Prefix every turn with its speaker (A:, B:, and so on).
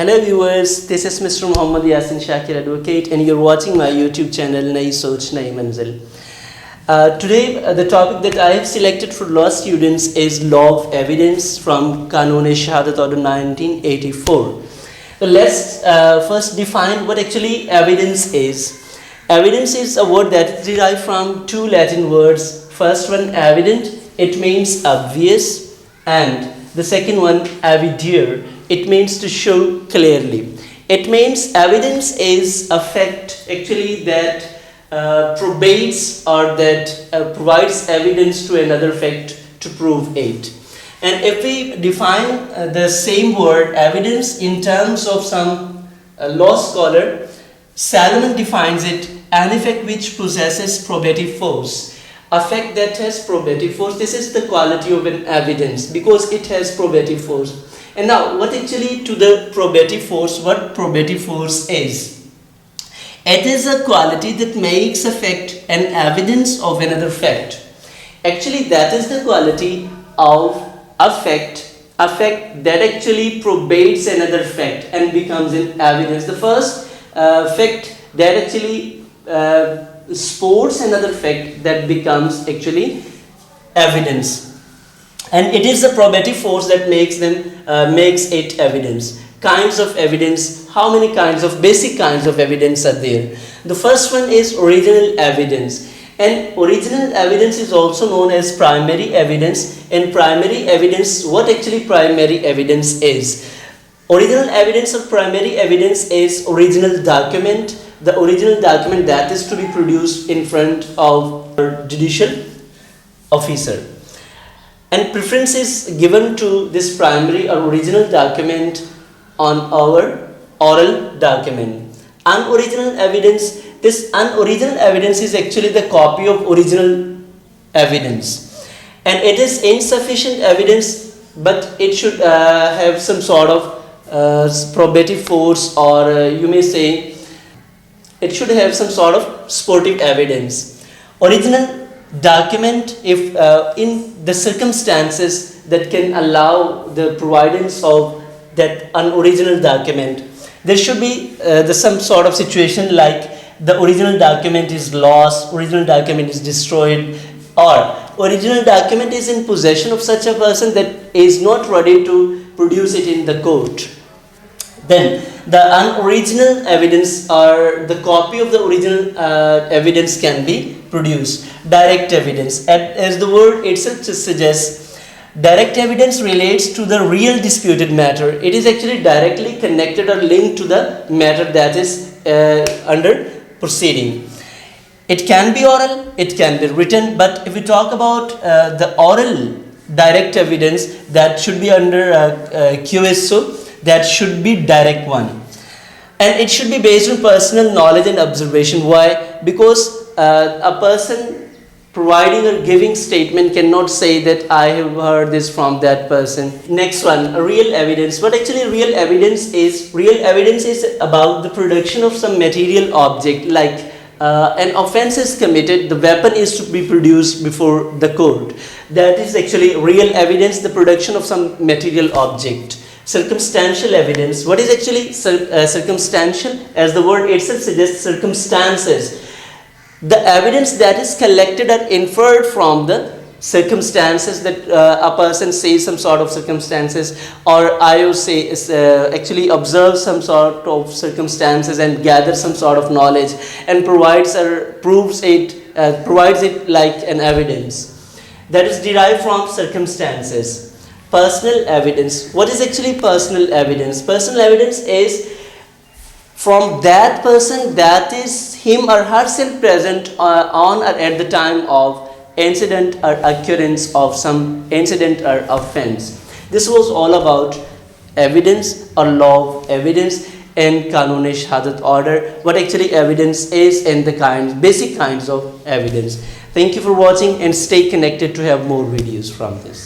A: Hello viewers, this is Mr. Muhammad Yasin Shakir Advocate and you're watching my YouTube channel Nayi Soch Nayi Manzil. Today the topic that I have selected for law students is law of evidence from Qanun-e-Shahadat Order 1984. So let's first define what actually evidence is. Evidence is a word that is derived from two Latin words. First one, evident, it means obvious, and the second one, evidere, it means to show clearly. It means evidence is a fact actually that probates or that provides evidence to another fact to prove it. And if we define the same word evidence in terms of some law scholar, Salomon defines it an effect which possesses probative force. A fact that has probative force, this is the quality of an evidence because it has probative force. And now what actually to the probative force, what probative force is? It is a quality that makes a fact an evidence of another fact. Actually that is the quality of a fact that actually probates another fact and becomes an evidence. The first fact that actually supports another fact that becomes actually evidence. And it is the probative force that makes it evidence. Kinds of evidence, how many kinds of basic kinds of evidence are there? The first one is original evidence. And original evidence is also known as primary evidence. And primary evidence, what actually primary evidence is? Original evidence or primary evidence is original document. The original document that is to be produced in front of a judicial officer. And preference is given to this primary or original document on our oral document. Unoriginal evidence, this unoriginal evidence is actually the copy of original evidence. And it is insufficient evidence, but it should have some sort of probative force, or you may say it should have some sort of supportive evidence. Original document, if in the circumstances that can allow the providence of that unoriginal document, there should be some sort of situation like the original document is lost, original document is destroyed, or original document is in possession of such a person that is not ready to produce it in the court. Then the unoriginal evidence or the copy of the original evidence can be produced. Direct evidence, as the word itself suggests, direct evidence relates to the real disputed matter. It is actually directly connected or linked to the matter that is under proceeding. It can be oral, it can be written, but if we talk about the oral direct evidence, that should be under QSO, that should be direct one. And it should be based on personal knowledge and observation. Why? Because a person providing or giving statement cannot say that I have heard this from that person. Next one, real evidence. What actually real evidence is? Real evidence is about the production of some material object, like an offense is committed, the weapon is to be produced before the court. That is actually real evidence, the production of some material object. Circumstantial evidence. What is actually circumstantial? As the word itself suggests, circumstances. The evidence that is collected or inferred from the circumstances that a person says some sort of circumstances, or I would say actually observes some sort of circumstances and gathers some sort of knowledge and provides or proves it, provides it like an evidence. That is derived from circumstances. Personal evidence. What is actually personal evidence? Personal evidence is from that person that is him or herself present on or at the time of incident or occurrence of some incident or offense. This was all about evidence or law of evidence in Qanun-e-Shahadat order. What actually evidence is and the basic kinds of evidence. Thank you for watching and stay connected to have more videos from this.